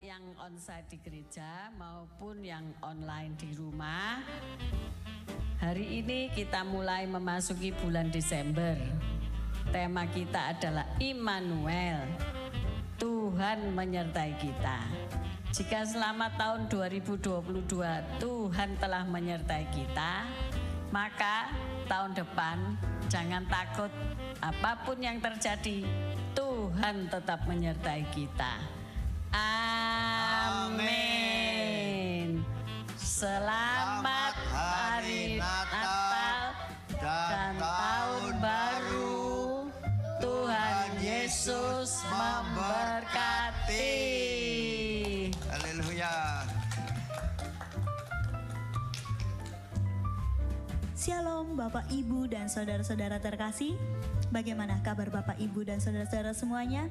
Yang onsite di gereja maupun yang online di rumah. Hari ini kita mulai memasuki bulan Desember. Tema kita adalah Immanuel, Tuhan menyertai kita. Jika selama tahun 2022 Tuhan telah menyertai kita, maka tahun depan jangan takut, apapun yang terjadi, Tuhan tetap menyertai kita. Amin. Selamat hari Natal dan tahun baru. Tuhan Yesus memberkati. Haleluya. Shalom Bapak Ibu dan saudara-saudara terkasih. Bagaimana kabar Bapak Ibu dan saudara-saudara semuanya?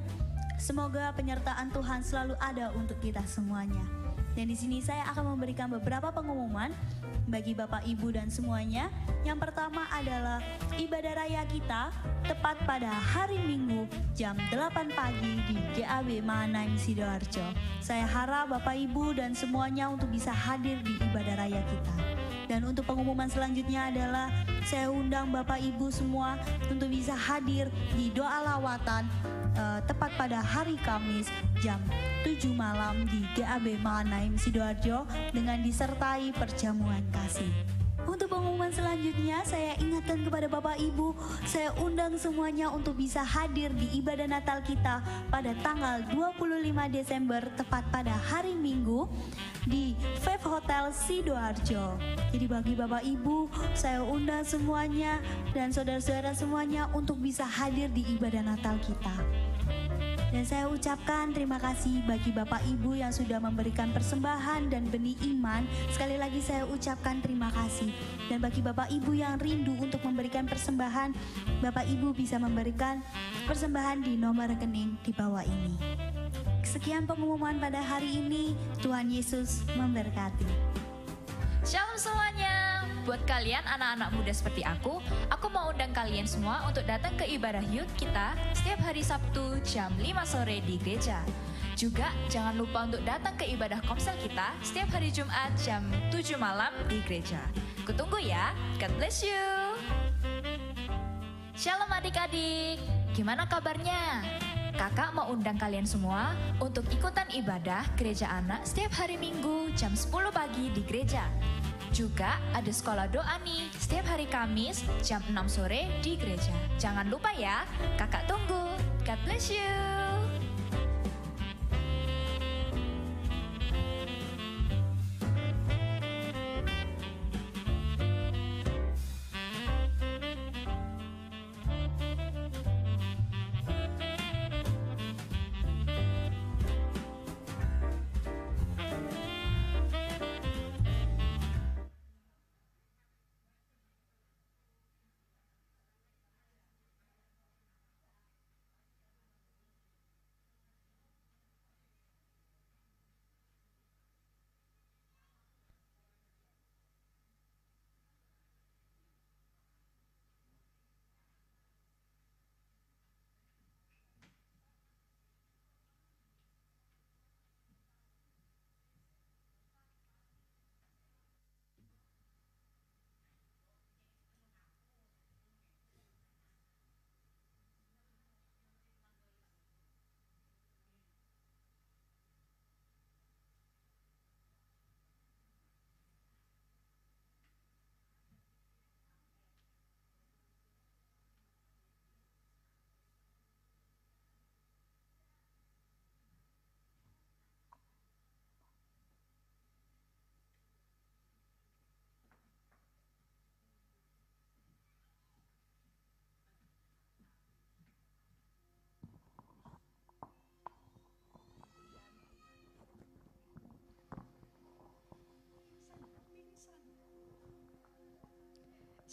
Semoga penyertaan Tuhan selalu ada untuk kita semuanya. Dan di sini saya akan memberikan beberapa pengumuman bagi Bapak Ibu dan semuanya. Yang pertama adalah ibadah raya kita tepat pada hari Minggu jam 8 pagi di GAB Mahanaim Sidoarjo. Saya harap Bapak Ibu dan semuanya untuk bisa hadir di ibadah raya kita. Dan untuk pengumuman selanjutnya adalah saya undang Bapak Ibu semua untuk bisa hadir di doa lawatan tepat pada hari Kamis jam 7 malam di GAB Mahanaim Sidoarjo dengan disertai perjamuan kasih. Untuk pengumuman selanjutnya saya ingatkan kepada Bapak Ibu, saya undang semuanya untuk bisa hadir di ibadah Natal kita pada tanggal 25 Desember tepat pada hari Minggu di Five Hotel Sidoarjo. Jadi bagi Bapak Ibu, saya undang semuanya dan saudara-saudara semuanya untuk bisa hadir di ibadah Natal kita. Dan saya ucapkan terima kasih bagi Bapak Ibu yang sudah memberikan persembahan dan benih iman. Sekali lagi saya ucapkan terima kasih. Dan bagi Bapak Ibu yang rindu untuk memberikan persembahan, Bapak Ibu bisa memberikan persembahan di nomor rekening di bawah ini. Sekian pengumuman pada hari ini. Tuhan Yesus memberkati. Shalom semuanya. Buat kalian anak-anak muda seperti aku mau undang kalian semua untuk datang ke ibadah youth kita setiap hari Sabtu jam 5 sore di gereja. Juga jangan lupa untuk datang ke ibadah komsel kita setiap hari Jumat jam 7 malam di gereja. Kutunggu ya. God bless you. Shalom adik-adik. Gimana kabarnya? Kakak mau undang kalian semua untuk ikutan ibadah gereja anak setiap hari Minggu jam 10 pagi di gereja. Juga ada sekolah doa nih setiap hari Kamis jam 6 sore di gereja. Jangan lupa ya, kakak tunggu. God bless you.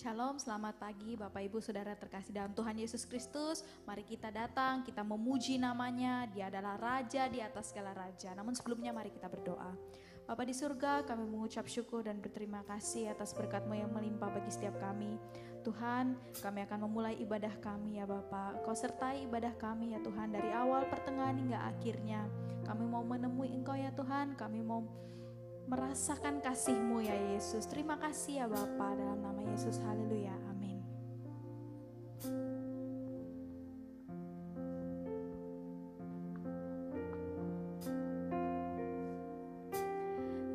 Shalom, selamat pagi Bapak Ibu Saudara terkasih dalam Tuhan Yesus Kristus. Mari kita datang, kita memuji namanya. Dia adalah Raja di atas segala Raja. Namun sebelumnya mari kita berdoa. Bapa di surga, kami mengucap syukur dan berterima kasih atas berkat-Mu yang melimpah bagi setiap kami. Tuhan, kami akan memulai ibadah kami ya Bapa. Kau sertai ibadah kami ya Tuhan, dari awal, pertengahan hingga akhirnya. Kami mau menemui Engkau ya Tuhan, kami mau merasakan kasih-Mu ya Yesus. Terima kasih ya Bapa, dalam nama Yesus, haleluya, amin.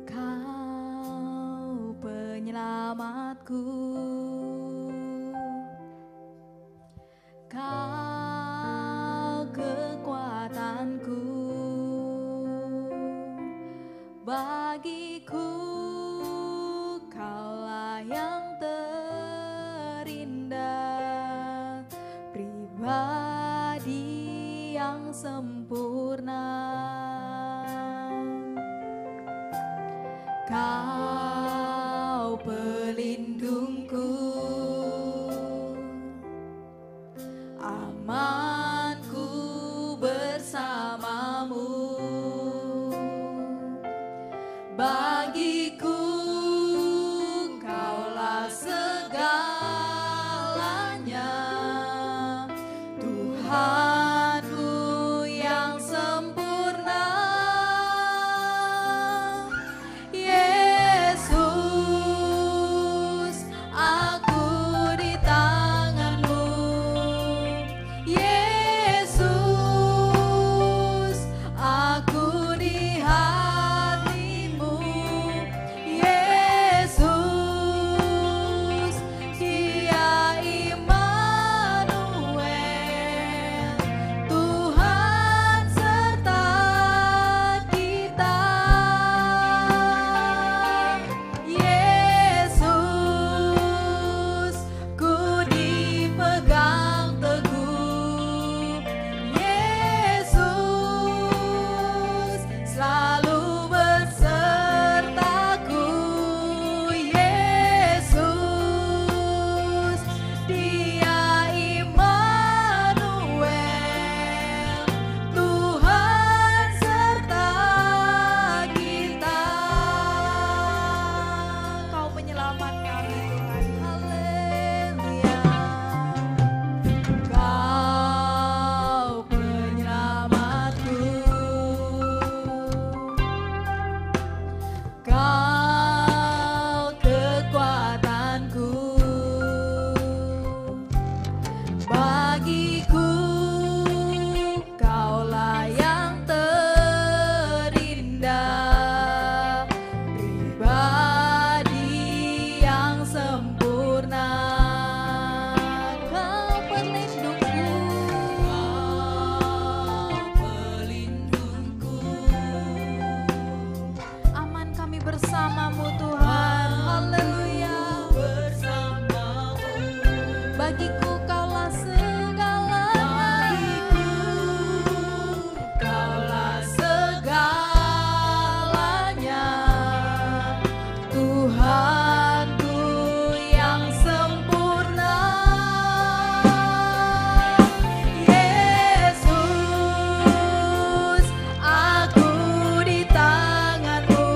Kau penyelamatku, Kau kekuatanku, bagiku Kaulah yang terindah, pribadi yang sempurna. Kau pelindungku, amanku bersamamu, bagiku Kaulah segalanya, Tuhanku yang sempurna. Yesus, aku di tangan-Mu. Yesus, aku di hati-Mu. Yesus, Dia Immanuel, Tuhan serta kita. Yesus, ku dipegang teguh. Yesus, selalu bersertaku. Yesus, Dia Immanuel, Tuhan serta kita. Kau penyelamat kami Tuhan, haleluya. Kau penyelamatku, Kau kekuatanku, bagiku Kaulah yang terindah, pribadi yang sempurna. Kau pelindungku, aman kami bersama-Mu Tuhan, haleluya. Bagiku Kaulah segalanya, Kaulah segalanya, Tuhanku yang sempurna. Yesus, aku di tangan-Mu.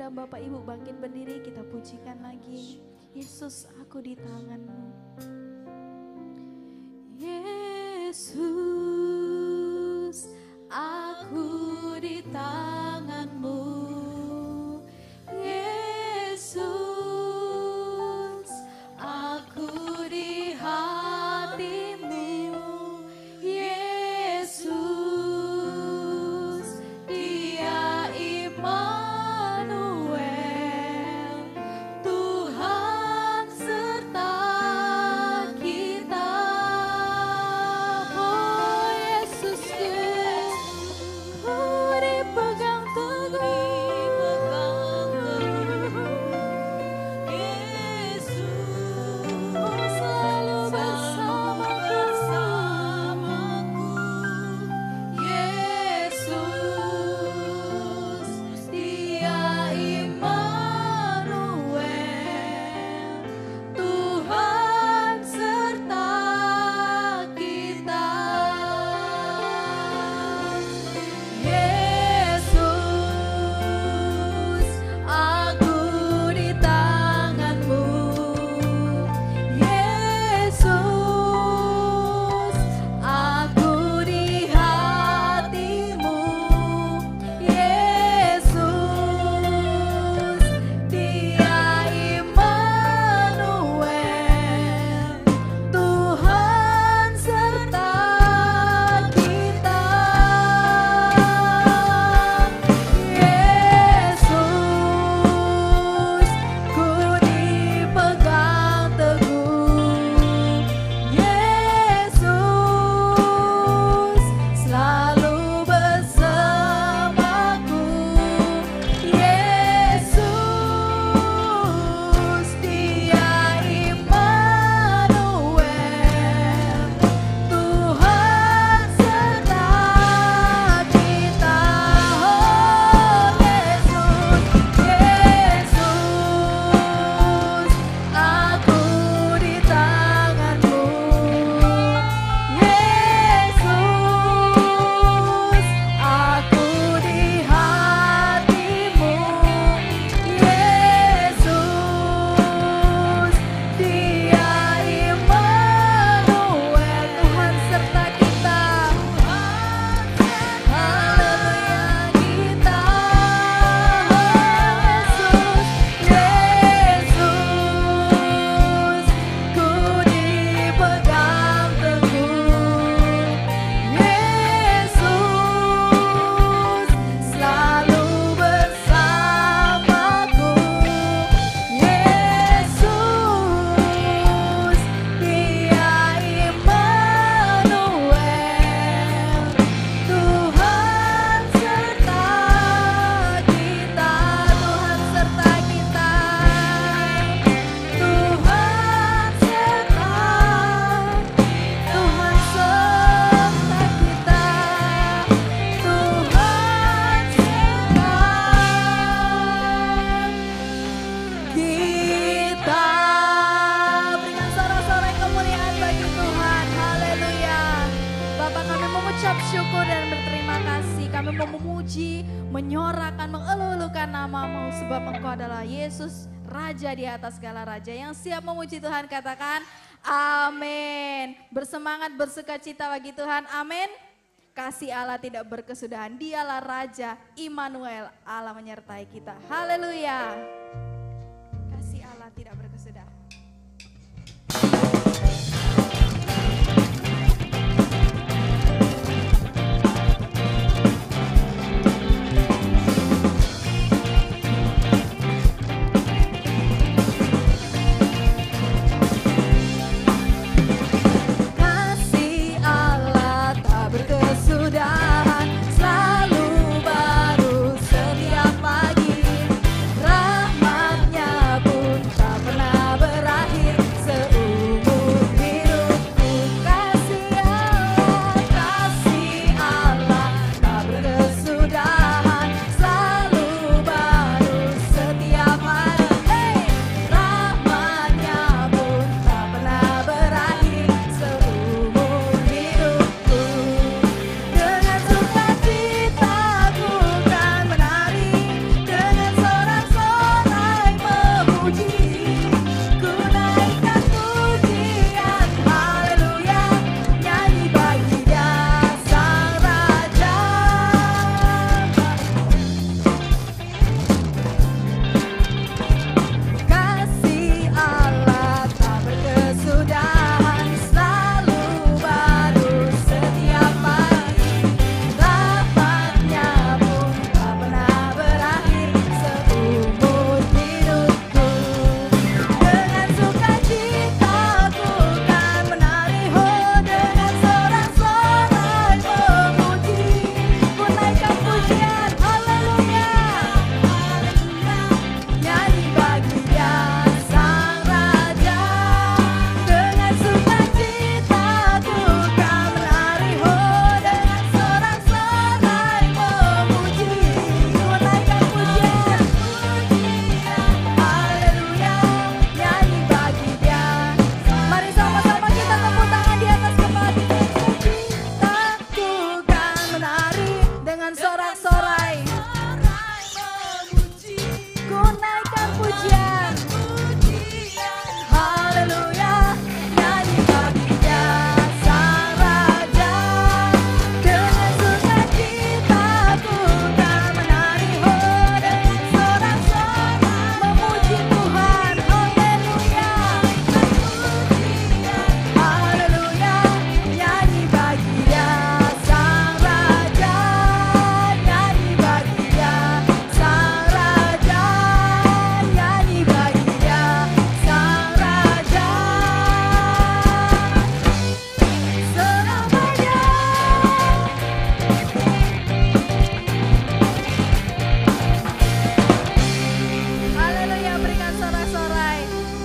dan Bapak Ibu bangkit berdiri, kita pujikan lagi. Yesus, aku di tangan-Mu. Yesus, aku di tangan-Mu. Yesus, aku di hati-Mu. Yesus, Dia Immanuel, Tuhan serta kita. Oh Yesusku, ku dipegang menyorakan, mengeluh-elukan nama-Mu, sebab Engkau adalah Yesus, Raja di atas segala raja. Yang siap memuji Tuhan katakan amin. Bersemangat, bersukacita bagi Tuhan, amin. Kasih Allah tidak berkesudahan, Dialah Raja Immanuel, Allah menyertai kita. Haleluya. Kasih Allah tidak berkesudahan. Selalu baru setiap pagi,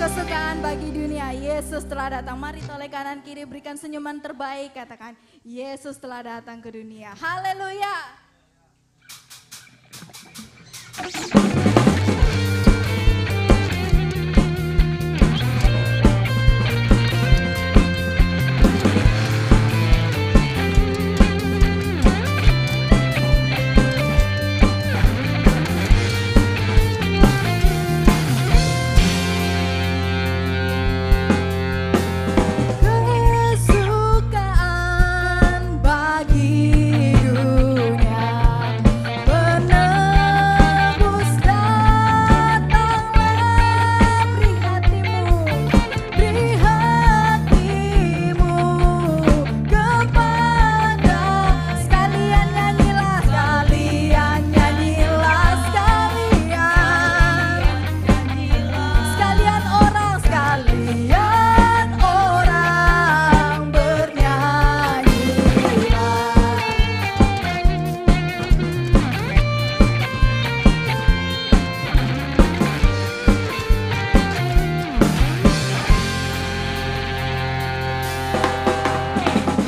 kesukaan bagi dunia. Yesus telah datang. Mari toleh kanan kiri berikan senyuman terbaik. Katakan, Yesus telah datang ke dunia. Haleluya. Kesukaan bagi dunia, penebus datanglah, beri hatimu kepada sekalian nyanyilah, sekalian orang bernyanyilah.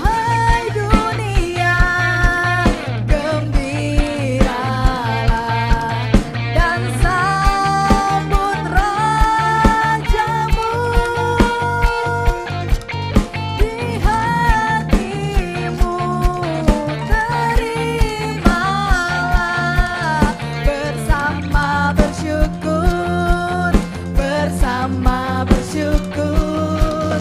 Hai dunia, gembiralah dan sambut rajamu. Di hatimu terimalah, bersama bersyukur, bersama bersyukur,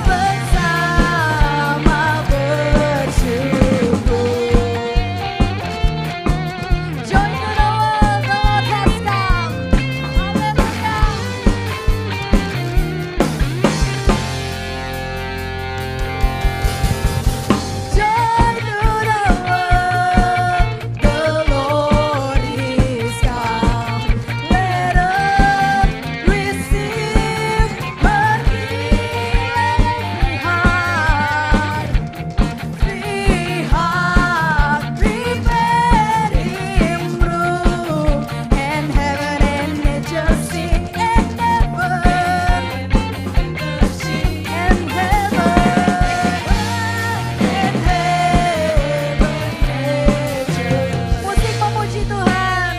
bersama bersyukur. Joy to the world, the Lord has come. Hallelujah. Joy to the world, the Lord is come. Let us receive her healing heart. Free heart, prepare Him room, and heaven and nature sing, and heaven and nature. Musik memuji Tuhan.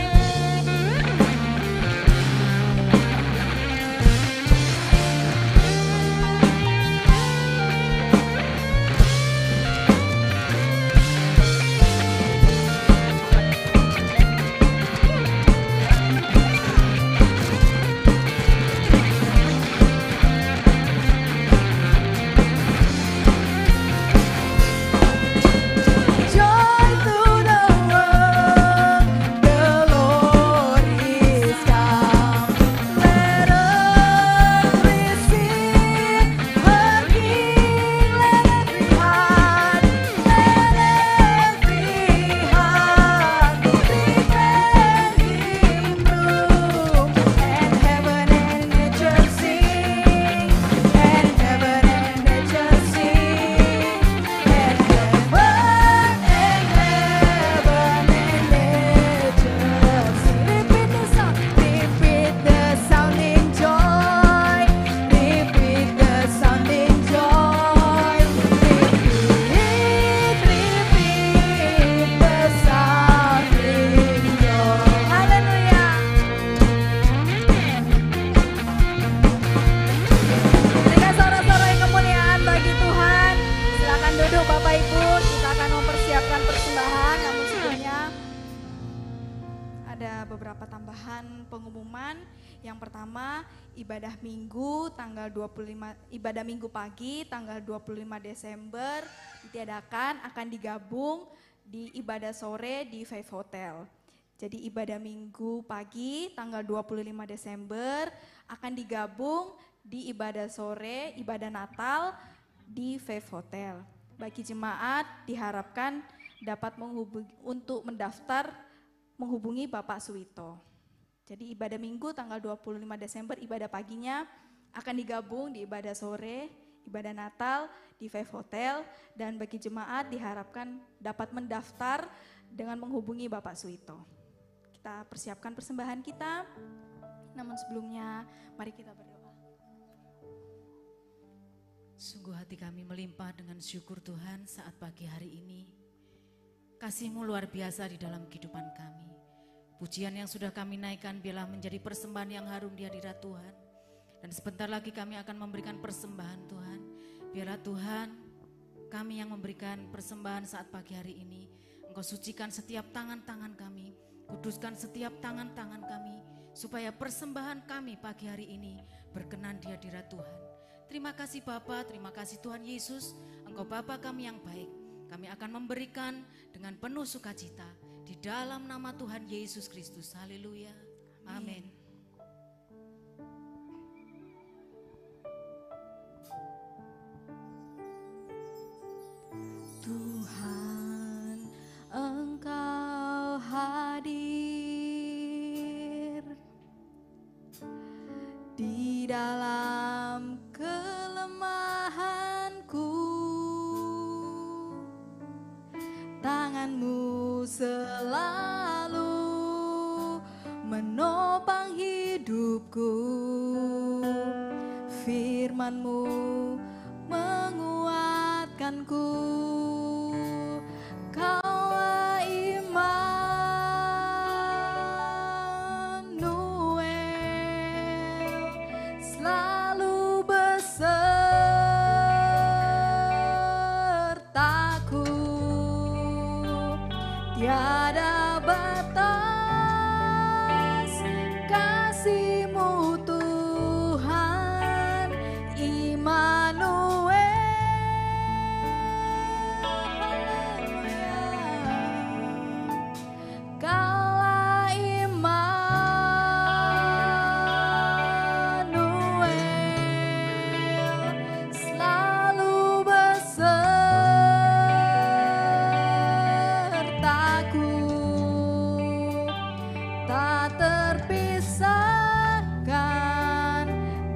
Joy to the world, the Lord is come. Let us receive her King. Let every heart prepare Him room, and heaven and nature sing, and heaven and nature sing, and heaven and nature sing. Repeat the sounding joy, repeat the sounding joy, repeat the sounding joy. Haleluya. Berikan sorak-sorai yang kemuliaan bagi Tuhan. Silakan duduk Bapak Ibu, kita akan mempersiapkan persembahan. Namun sebelumnya ada beberapa tambahan pengumuman. Yang pertama, ibadah Minggu ibadah Minggu pagi tanggal 25 Desember ditiadakan, akan digabung di ibadah sore di Five Hotel. Jadi ibadah Minggu pagi tanggal 25 Desember akan digabung di ibadah sore, ibadah Natal di Five Hotel. Bagi jemaat diharapkan dapat menghubungi Bapak Suwito. Jadi ibadah Minggu tanggal 25 Desember ibadah paginya akan digabung di ibadah sore, ibadah Natal di Five Hotel, dan bagi jemaat diharapkan dapat mendaftar dengan menghubungi Bapak Suwito. Kita persiapkan persembahan kita. Namun sebelumnya mari kita berdoa. Sungguh hati kami melimpah dengan syukur Tuhan saat pagi hari ini. Kasih-Mu luar biasa di dalam kehidupan kami. Pujian yang sudah kami naikkan biarlah menjadi persembahan yang harum di hadirat Tuhan. Dan sebentar lagi kami akan memberikan persembahan Tuhan. Biarlah Tuhan, kami yang memberikan persembahan saat pagi hari ini. Engkau sucikan setiap tangan-tangan kami, kuduskan setiap tangan-tangan kami, supaya persembahan kami pagi hari ini berkenan di hadirat Tuhan. Terima kasih Bapa, terima kasih Tuhan Yesus, Engkau Bapa kami yang baik. Kami akan memberikan dengan penuh sukacita di dalam nama Tuhan Yesus Kristus. Haleluya. Amin. Tuhan, Engkau hadir di dalam kelemahanku. Tangan-Mu selalu menopang hidupku. Firman-Mu menguatkanku. Kaulah Immanuel, selalu besertaku. Tiada batas kasih-Mu Tuhan, Immanuel. Kaulah Immanuel, selalu besertaku. Tak terpisahkan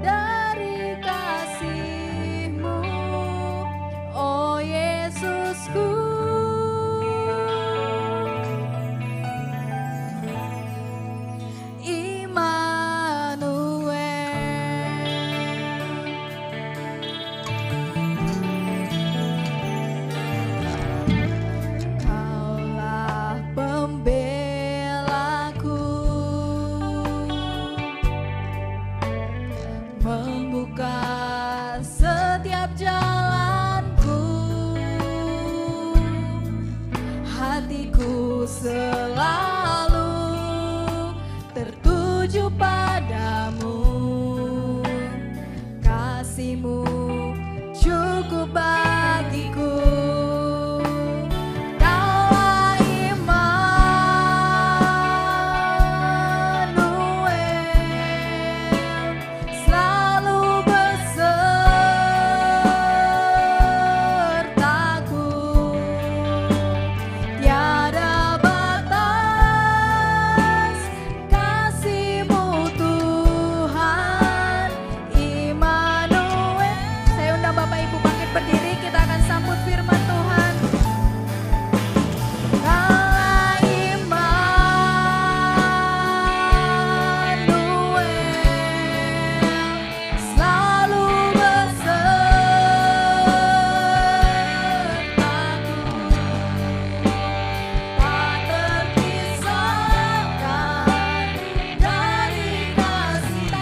dari kasih-Mu, oh Yesusku. Kaulah pembelaku, membuka setiap jalanku. Hatiku selalu tertuju padamu. Kasih-Mu cukup bagiku. Kaulah Immanuel, selalu besertaku. Tiada batas kasih-Mu Tuhan, Immanuel. Saya undang Bapak Ibu bangkit berdiri, kita akan sambut firman Tuhan. Kaulah Immanuel, selalu besertaku. Tak terpisahkan dari kasih,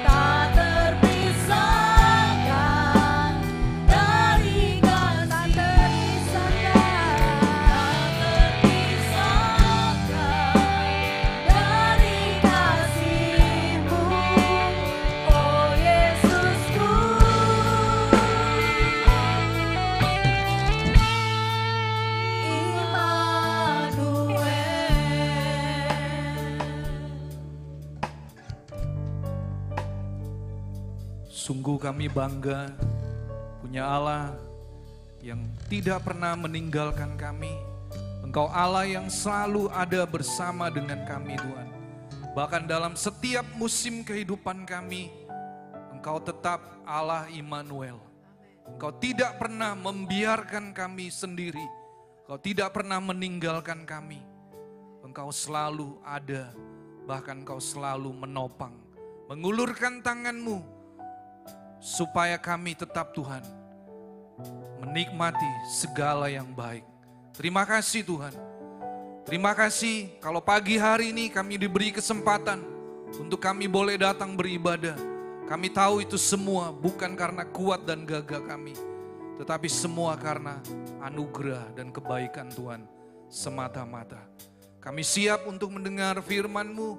tak terpisahkan dari kasih-Mu, oh Yesusku. Sungguh kami bangga punya Allah yang tidak pernah meninggalkan kami. Engkau Allah yang selalu ada bersama dengan kami Tuhan. Bahkan dalam setiap musim kehidupan kami, Engkau tetap Allah Immanuel. Engkau tidak pernah membiarkan kami sendiri. Engkau tidak pernah meninggalkan kami. Engkau selalu ada bahkan Engkau selalu menopang, mengulurkan tangan-Mu, supaya kami tetap Tuhan, menikmati segala yang baik. Terima kasih Tuhan. Terima kasih kalau pagi hari ini kami diberi kesempatan untuk kami boleh datang beribadah. Kami tahu itu semua bukan karena kuat dan gagah kami, tetapi semua karena anugerah dan kebaikan Tuhan semata-mata. Kami siap untuk mendengar firman-Mu.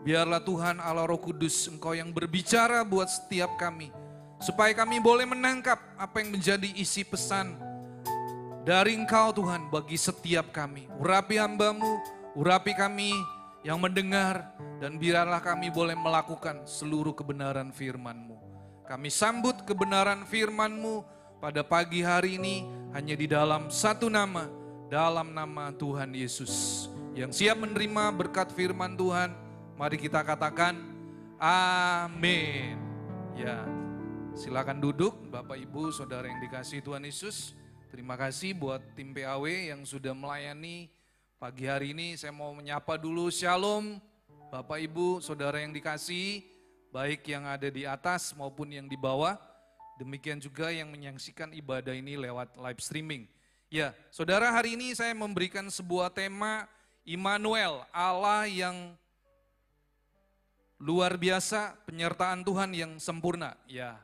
Biarlah Tuhan Allah Roh Kudus, Engkau yang berbicara buat setiap kami, supaya kami boleh menangkap apa yang menjadi isi pesan dari Engkau Tuhan bagi setiap kami. Urapi hamba-Mu, urapi kami yang mendengar, dan biarlah kami boleh melakukan seluruh kebenaran firman-Mu. Kami sambut kebenaran firman-Mu pada pagi hari ini hanya di dalam satu nama, dalam nama Tuhan Yesus. Yang siap menerima berkat firman Tuhan, mari kita katakan amin. Ya, silakan duduk Bapak Ibu Saudara yang dikasihi Tuhan Yesus. Terima kasih buat tim PAW yang sudah melayani pagi hari ini. Saya mau menyapa dulu, Shalom Bapak Ibu Saudara yang dikasihi, baik yang ada di atas maupun yang di bawah. Demikian juga yang menyaksikan ibadah ini lewat live streaming. Ya, Saudara, hari ini saya memberikan sebuah tema Immanuel, Allah yang luar biasa, penyertaan Tuhan yang sempurna. Ya,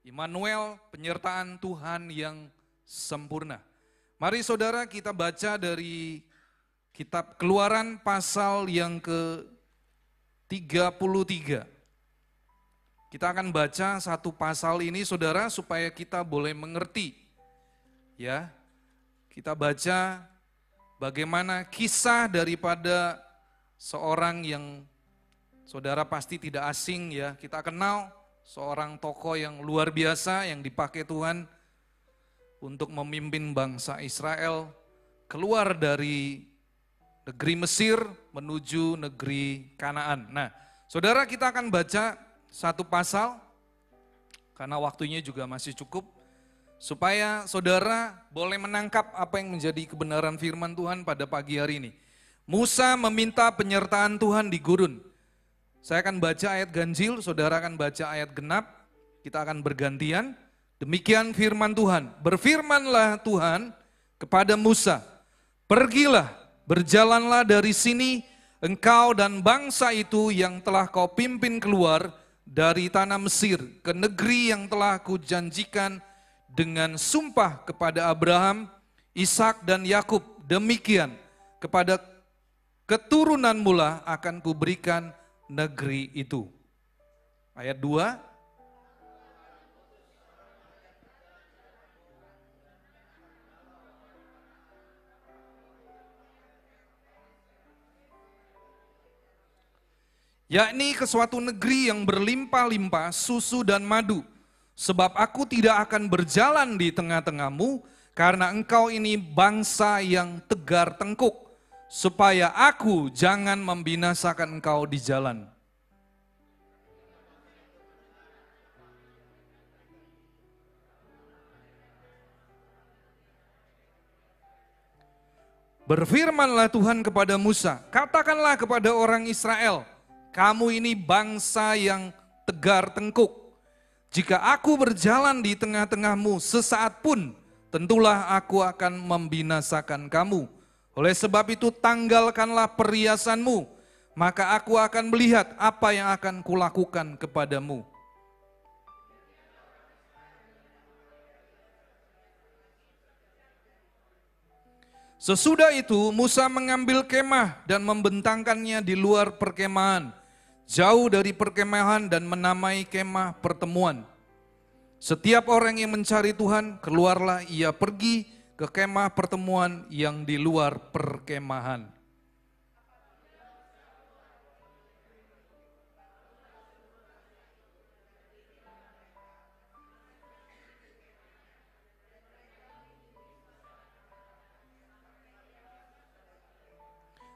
Immanuel, penyertaan Tuhan yang sempurna. Mari saudara kita baca dari kitab Keluaran pasal yang ke-33. Kita akan baca satu pasal ini saudara supaya kita boleh mengerti. Ya, kita baca bagaimana kisah daripada seorang yang saudara pasti tidak asing ya, kita kenal seorang tokoh yang luar biasa yang dipakai Tuhan untuk memimpin bangsa Israel keluar dari negeri Mesir menuju negeri Kanaan. Nah, saudara kita akan baca satu pasal karena waktunya juga masih cukup supaya saudara boleh menangkap apa yang menjadi kebenaran firman Tuhan pada pagi hari ini. Musa meminta penyertaan Tuhan di gurun. Saya akan baca ayat ganjil, saudara akan baca ayat genap, kita akan bergantian. Demikian firman Tuhan, berfirmanlah Tuhan kepada Musa, pergilah, berjalanlah dari sini, engkau dan bangsa itu yang telah kau pimpin keluar dari tanah Mesir ke negeri yang telah kujanjikan dengan sumpah kepada Abraham, Ishak dan Yakub. Demikian kepada keturunan mula akan kuberikan negeri itu. Ayat 2. Yakni ke suatu negeri yang berlimpah-limpah susu dan madu. Sebab aku tidak akan berjalan di tengah-tengahmu, karena engkau ini bangsa yang tegar tengkuk, supaya aku jangan membinasakan engkau di jalan. Berfirmanlah Tuhan kepada Musa, katakanlah kepada orang Israel, kamu ini bangsa yang tegar tengkuk. Jika aku berjalan di tengah-tengahmu sesaat pun, tentulah aku akan membinasakan kamu. Oleh sebab itu tanggalkanlah perhiasanmu, maka aku akan melihat apa yang akan kulakukan kepadamu. Sesudah itu Musa mengambil kemah dan membentangkannya di luar perkemahan, jauh dari perkemahan, dan menamai kemah pertemuan. Setiap orang yang mencari Tuhan, keluarlah ia pergi ke kemah pertemuan yang di luar perkemahan.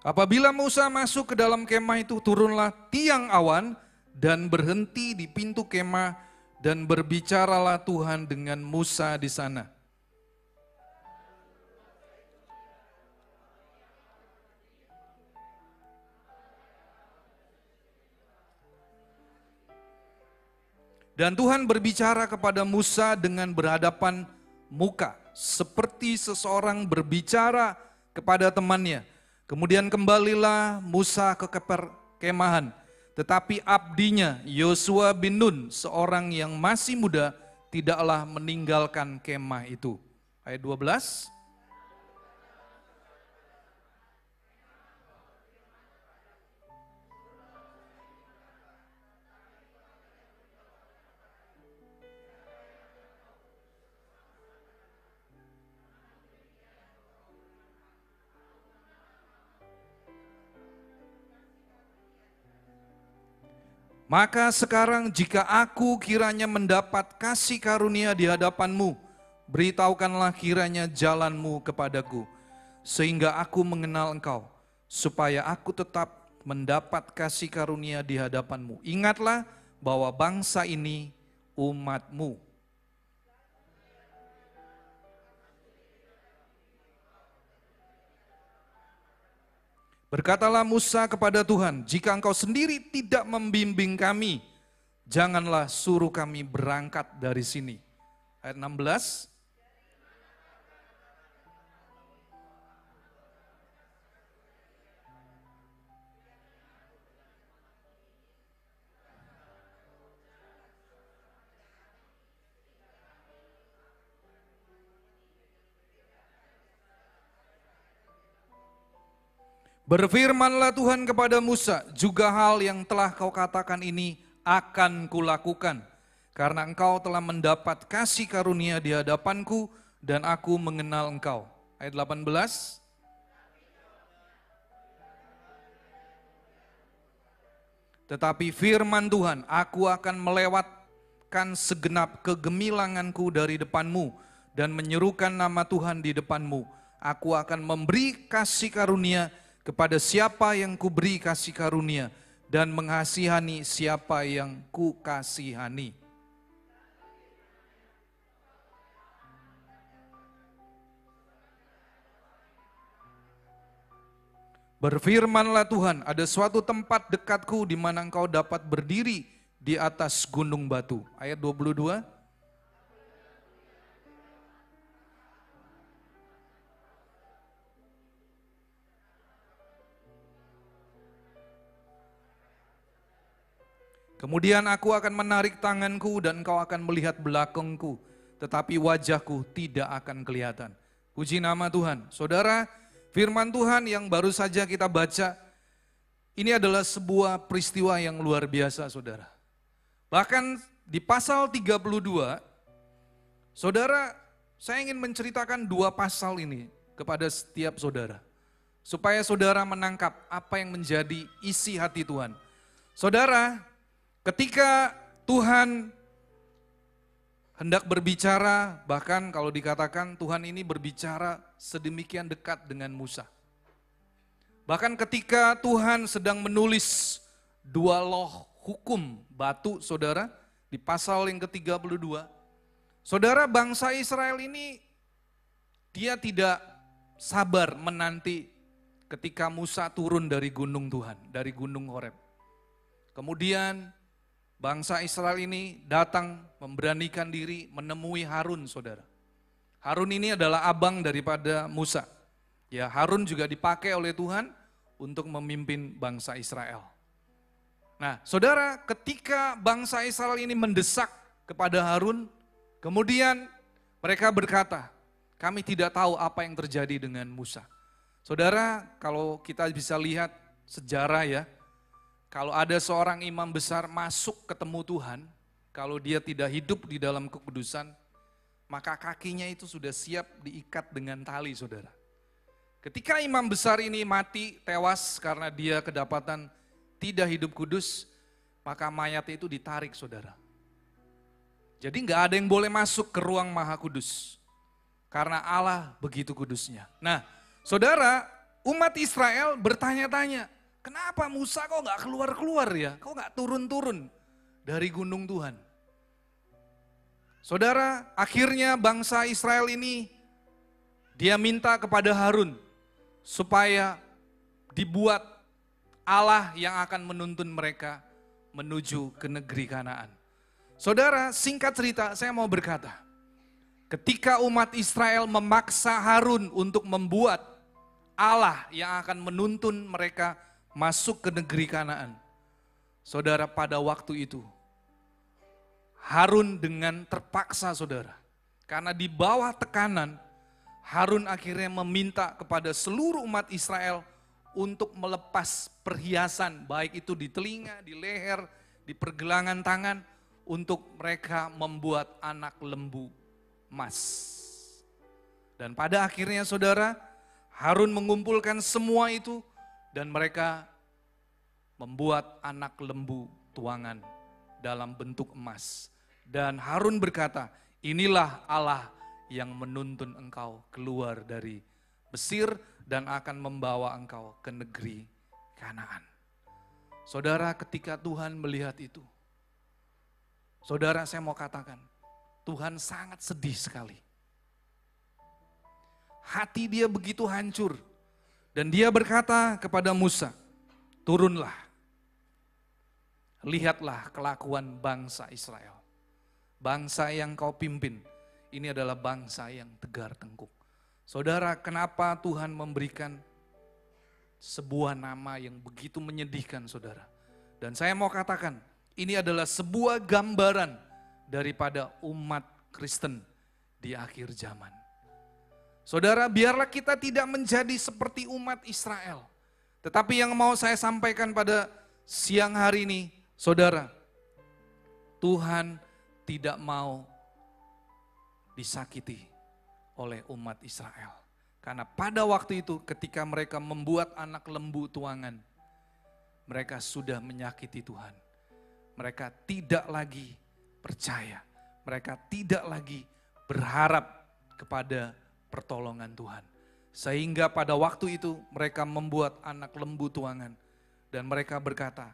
Apabila Musa masuk ke dalam kemah itu, turunlah tiang awan dan berhenti di pintu kemah, dan berbicaralah Tuhan dengan Musa di sana. Dan Tuhan berbicara kepada Musa dengan berhadapan muka, seperti seseorang berbicara kepada temannya. Kemudian kembalilah Musa ke kemahan, tetapi abdinya Yosua bin Nun, seorang yang masih muda, tidaklah meninggalkan kemah itu. Ayat 12. Maka sekarang jika aku kiranya mendapat kasih karunia di hadapanmu, beritahukanlah kiranya jalanmu kepadaku, sehingga aku mengenal engkau, supaya aku tetap mendapat kasih karunia di hadapanmu. Ingatlah bahwa bangsa ini umatmu. Berkatalah Musa kepada Tuhan, jika engkau sendiri tidak membimbing kami, janganlah suruh kami berangkat dari sini. Ayat 16. Berfirmanlah Tuhan kepada Musa, juga hal yang telah kau katakan ini akan kulakukan, karena engkau telah mendapat kasih karunia di hadapanku dan aku mengenal engkau. Ayat 18. Tetapi firman Tuhan, aku akan melewatkan segenap kegemilanganku dari depanmu dan menyerukan nama Tuhan di depanmu. Aku akan memberi kasih karunia kepada siapa yang kuberi kasih karunia dan mengasihani siapa yang ku kasihani. Berfirmanlah Tuhan, ada suatu tempat dekatku di mana engkau dapat berdiri di atas gunung batu. Ayat 22. Kemudian aku akan menarik tanganku dan engkau akan melihat belakangku, tetapi wajahku tidak akan kelihatan. Puji nama Tuhan. Saudara, firman Tuhan yang baru saja kita baca, ini adalah sebuah peristiwa yang luar biasa, saudara. Bahkan di pasal 32, saudara, saya ingin menceritakan 2 pasal ini kepada setiap saudara, supaya saudara menangkap apa yang menjadi isi hati Tuhan. Saudara, ketika Tuhan hendak berbicara, bahkan kalau dikatakan Tuhan ini berbicara sedemikian dekat dengan Musa. Bahkan ketika Tuhan sedang menulis 2 loh hukum batu, saudara, di pasal yang ke-32, saudara, bangsa Israel ini dia tidak sabar menanti ketika Musa turun dari gunung Tuhan, dari gunung Horeb. Kemudian bangsa Israel ini datang memberanikan diri menemui Harun, saudara. Harun ini adalah abang daripada Musa. Ya, Harun juga dipakai oleh Tuhan untuk memimpin bangsa Israel. Nah, saudara, ketika bangsa Israel ini mendesak kepada Harun, kemudian mereka berkata, kami tidak tahu apa yang terjadi dengan Musa. Saudara, kalau kita bisa lihat sejarah ya, kalau ada seorang imam besar masuk ketemu Tuhan, kalau dia tidak hidup di dalam kekudusan, maka kakinya itu sudah siap diikat dengan tali, saudara. Ketika imam besar ini mati, tewas karena dia kedapatan tidak hidup kudus, maka mayatnya itu ditarik, saudara. Jadi nggak ada yang boleh masuk ke ruang maha kudus, karena Allah begitu kudusnya. Nah, saudara, umat Israel bertanya-tanya, kenapa Musa kok nggak keluar-keluar ya? Kok nggak turun-turun dari gunung Tuhan? Saudara, akhirnya bangsa Israel ini dia minta kepada Harun supaya dibuat Allah yang akan menuntun mereka menuju ke negeri Kanaan. Saudara, singkat cerita saya mau berkata, ketika umat Israel memaksa Harun untuk membuat Allah yang akan menuntun mereka masuk ke negeri Kanaan. Saudara, pada waktu itu Harun dengan terpaksa saudara, karena di bawah tekanan, Harun akhirnya meminta kepada seluruh umat Israel untuk melepas perhiasan, baik itu di telinga, di leher, di pergelangan tangan, untuk mereka membuat anak lembu emas. Dan pada akhirnya saudara, Harun mengumpulkan semua itu dan mereka membuat anak lembu tuangan dalam bentuk emas. Dan Harun berkata, inilah Allah yang menuntun engkau keluar dari Mesir dan akan membawa engkau ke negeri Kanaan. Saudara, ketika Tuhan melihat itu, saudara, saya mau katakan, Tuhan sangat sedih sekali. Hati dia begitu hancur. Dan dia berkata kepada Musa, turunlah, lihatlah kelakuan bangsa Israel. Bangsa yang kau pimpin, ini adalah bangsa yang tegar tengkuk. Saudara, kenapa Tuhan memberikan sebuah nama yang begitu menyedihkan saudara? Dan saya mau katakan, ini adalah sebuah gambaran daripada umat Kristen di akhir zaman. Saudara, biarlah kita tidak menjadi seperti umat Israel. Tetapi yang mau saya sampaikan pada siang hari ini, saudara, Tuhan tidak mau disakiti oleh umat Israel. Karena pada waktu itu ketika mereka membuat anak lembu tuangan, mereka sudah menyakiti Tuhan. Mereka tidak lagi percaya, mereka tidak lagi berharap kepada pertolongan Tuhan. Sehingga pada waktu itu mereka membuat anak lembu tuangan dan mereka berkata,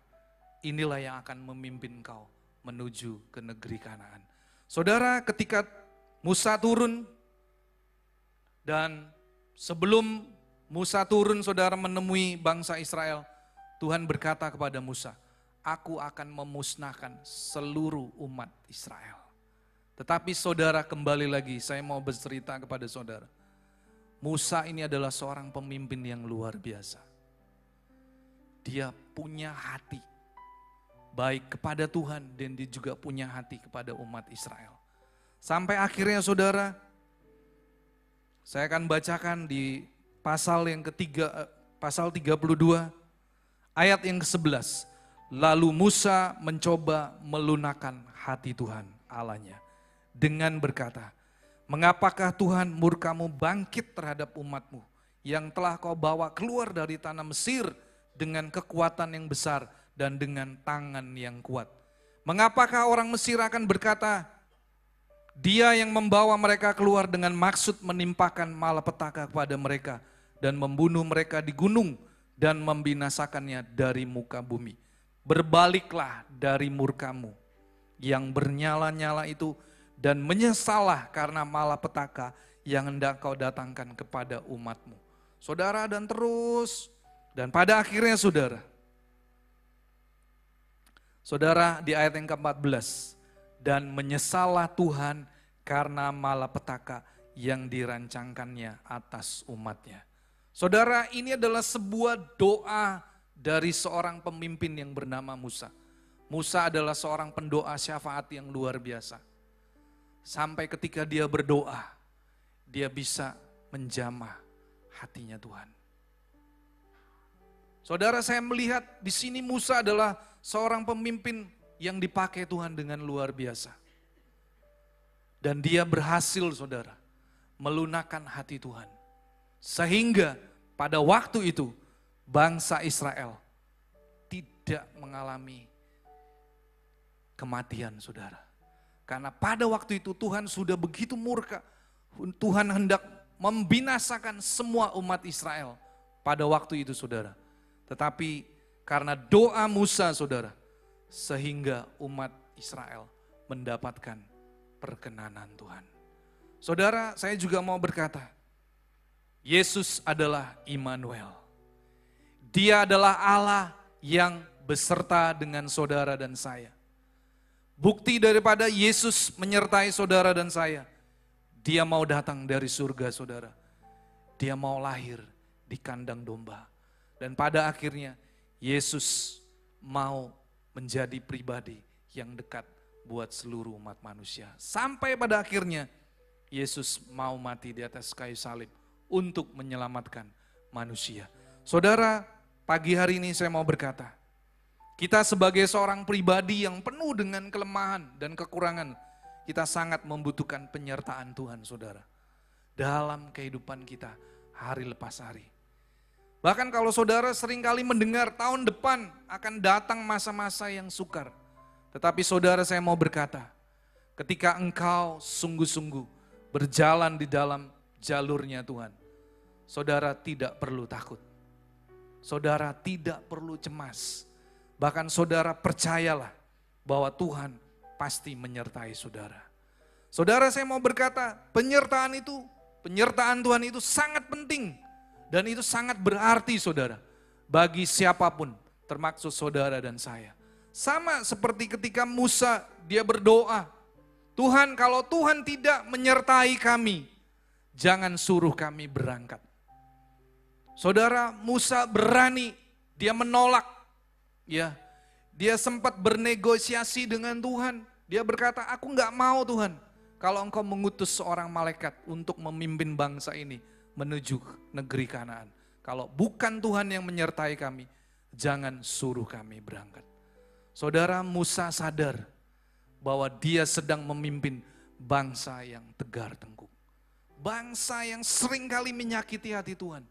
inilah yang akan memimpin kau menuju ke negeri Kanaan. Saudara, ketika Musa turun dan sebelum Musa turun saudara menemui bangsa Israel, Tuhan berkata kepada Musa, aku akan memusnahkan seluruh umat Israel. Tetapi saudara, kembali lagi saya mau bercerita kepada saudara. Musa ini adalah seorang pemimpin yang luar biasa. Dia punya hati baik kepada Tuhan dan dia juga punya hati kepada umat Israel. Sampai akhirnya saudara, saya akan bacakan di pasal yang ketiga, pasal 32 ayat yang ke-11. Lalu Musa mencoba melunakkan hati Tuhan Allahnya dengan berkata, mengapakah Tuhan murkamu bangkit terhadap umatmu yang telah kau bawa keluar dari tanah Mesir dengan kekuatan yang besar dan dengan tangan yang kuat? Mengapakah orang Mesir akan berkata, dia yang membawa mereka keluar dengan maksud menimpakan malapetaka kepada mereka dan membunuh mereka di gunung dan membinasakannya dari muka bumi. Berbaliklah dari murkamu yang bernyala-nyala itu dan menyesallah karena malapetaka yang hendak kau datangkan kepada umatmu. Saudara, dan terus, dan pada akhirnya saudara di ayat yang ke-14, dan menyesallah Tuhan karena malapetaka yang dirancangkannya atas umatnya. Saudara, ini adalah sebuah doa dari seorang pemimpin yang bernama Musa. Musa adalah seorang pendoa syafaat yang luar biasa. Sampai ketika dia berdoa, dia bisa menjamah hatinya Tuhan. Saudara, saya melihat di sini Musa adalah seorang pemimpin yang dipakai Tuhan dengan luar biasa. Dan dia berhasil saudara, melunakkan hati Tuhan. Sehingga pada waktu itu bangsa Israel tidak mengalami kematian saudara. Karena pada waktu itu Tuhan sudah begitu murka. Tuhan hendak membinasakan semua umat Israel pada waktu itu saudara. Tetapi karena doa Musa saudara, sehingga umat Israel mendapatkan perkenanan Tuhan. Saudara, saya juga mau berkata, Yesus adalah Immanuel. Dia adalah Allah yang beserta dengan saudara dan saya. Bukti daripada Yesus menyertai saudara dan saya. Dia mau datang dari surga saudara. Dia mau lahir di kandang domba. Dan pada akhirnya Yesus mau menjadi pribadi yang dekat buat seluruh umat manusia. Sampai pada akhirnya Yesus mau mati di atas kayu salib untuk menyelamatkan manusia. Saudara, pagi hari ini saya mau berkata, kita sebagai seorang pribadi yang penuh dengan kelemahan dan kekurangan, kita sangat membutuhkan penyertaan Tuhan saudara. Dalam kehidupan kita hari lepas hari. Bahkan kalau saudara seringkali mendengar tahun depan akan datang masa-masa yang sukar. Tetapi saudara saya mau berkata, ketika engkau sungguh-sungguh berjalan di dalam jalurnya Tuhan, saudara tidak perlu takut. Saudara tidak perlu cemas. Bahkan saudara percayalah bahwa Tuhan pasti menyertai saudara. Saudara saya mau berkata, penyertaan Tuhan itu sangat penting. Dan itu sangat berarti saudara, bagi siapapun termaksud saudara dan saya. Sama seperti ketika Musa dia berdoa, Tuhan kalau Tuhan tidak menyertai kami, jangan suruh kami berangkat. Saudara, Musa berani, dia menolak. Ya, dia sempat bernegosiasi dengan Tuhan. Dia berkata, aku enggak mau Tuhan, kalau engkau mengutus seorang malaikat untuk memimpin bangsa ini menuju negeri Kanaan. Kalau bukan Tuhan yang menyertai kami, jangan suruh kami berangkat. Saudara, Musa sadar bahwa dia sedang memimpin bangsa yang tegar tengkuk. Bangsa yang seringkali menyakiti hati Tuhan.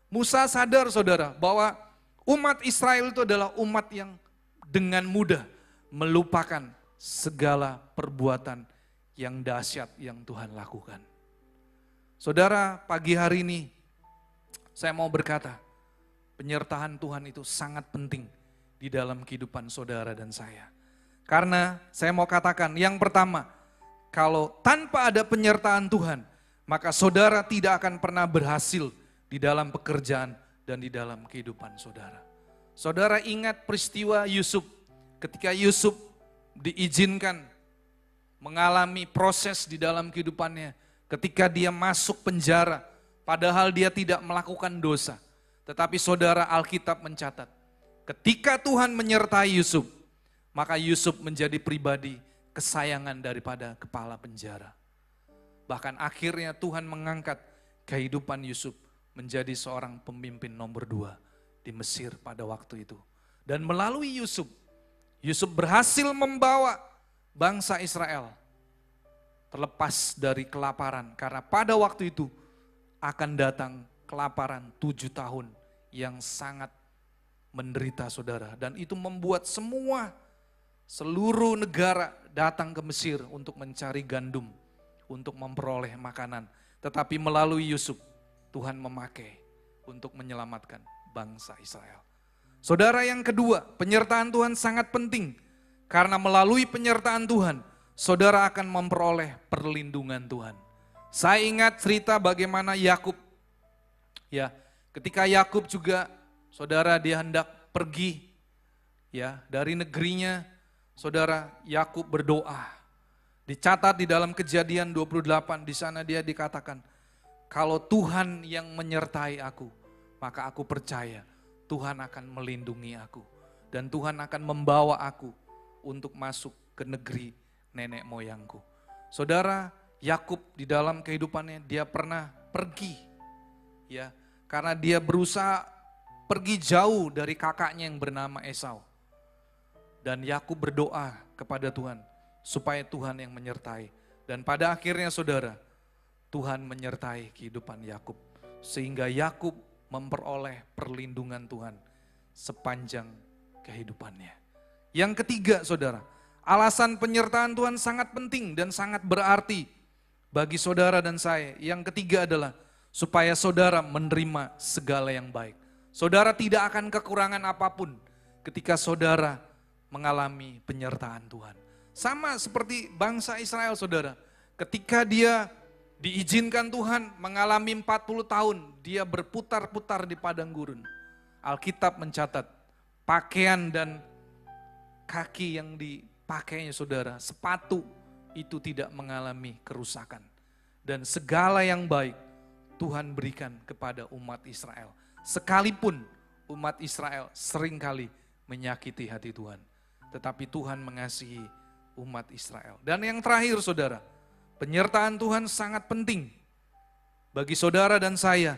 Musa sadar saudara bahwa umat Israel itu adalah umat yang dengan mudah melupakan segala perbuatan yang dahsyat yang Tuhan lakukan. Saudara, pagi hari ini saya mau berkata, penyertaan Tuhan itu sangat penting di dalam kehidupan saudara dan saya. Karena saya mau katakan, yang pertama, kalau tanpa ada penyertaan Tuhan, maka saudara tidak akan pernah berhasil di dalam pekerjaan dan di dalam kehidupan saudara. Saudara ingat peristiwa Yusuf, ketika Yusuf diizinkan mengalami proses di dalam kehidupannya, ketika dia masuk penjara, padahal dia tidak melakukan dosa. Tetapi saudara, Alkitab mencatat, ketika Tuhan menyertai Yusuf, maka Yusuf menjadi pribadi kesayangan daripada kepala penjara. Bahkan akhirnya Tuhan mengangkat kehidupan Yusuf menjadi seorang pemimpin nomor 2 di Mesir pada waktu itu. Dan melalui Yusuf berhasil membawa bangsa Israel terlepas dari kelaparan. Karena pada waktu itu akan datang kelaparan 7 tahun yang sangat menderita saudara. Dan itu membuat seluruh negara datang ke Mesir untuk mencari gandum, untuk memperoleh makanan. Tetapi melalui Yusuf, Tuhan memakai untuk menyelamatkan bangsa Israel. Saudara, yang kedua, penyertaan Tuhan sangat penting. Karena melalui penyertaan Tuhan, saudara akan memperoleh perlindungan Tuhan. Saya ingat cerita bagaimana Yakub. Ya, ketika Yakub juga, saudara, dia hendak pergi ya dari negerinya, saudara, Yakub berdoa. Dicatat di dalam Kejadian 28, di sana dia dikatakan, kalau Tuhan yang menyertai aku, maka aku percaya Tuhan akan melindungi aku. Dan Tuhan akan membawa aku untuk masuk ke negeri nenek moyangku. Saudara, Yakub di dalam kehidupannya dia pernah pergi. Ya, karena dia berusaha pergi jauh dari kakaknya yang bernama Esau. Dan Yakub berdoa kepada Tuhan supaya Tuhan yang menyertai. Dan pada akhirnya saudara, Tuhan menyertai kehidupan Yakub sehingga Yakub memperoleh perlindungan Tuhan sepanjang kehidupannya. Yang ketiga saudara, alasan penyertaan Tuhan sangat penting dan sangat berarti bagi saudara dan saya. Yang ketiga adalah supaya saudara menerima segala yang baik. Saudara tidak akan kekurangan apapun ketika saudara mengalami penyertaan Tuhan. Sama seperti bangsa Israel saudara, ketika dia diizinkan Tuhan mengalami 40 tahun, dia berputar-putar di padang gurun. Alkitab mencatat pakaian dan kaki yang pakainya saudara, sepatu itu tidak mengalami kerusakan. Dan segala yang baik Tuhan berikan kepada umat Israel. Sekalipun umat Israel seringkali menyakiti hati Tuhan. Tetapi Tuhan mengasihi umat Israel. Dan yang terakhir saudara, penyertaan Tuhan sangat penting bagi saudara dan saya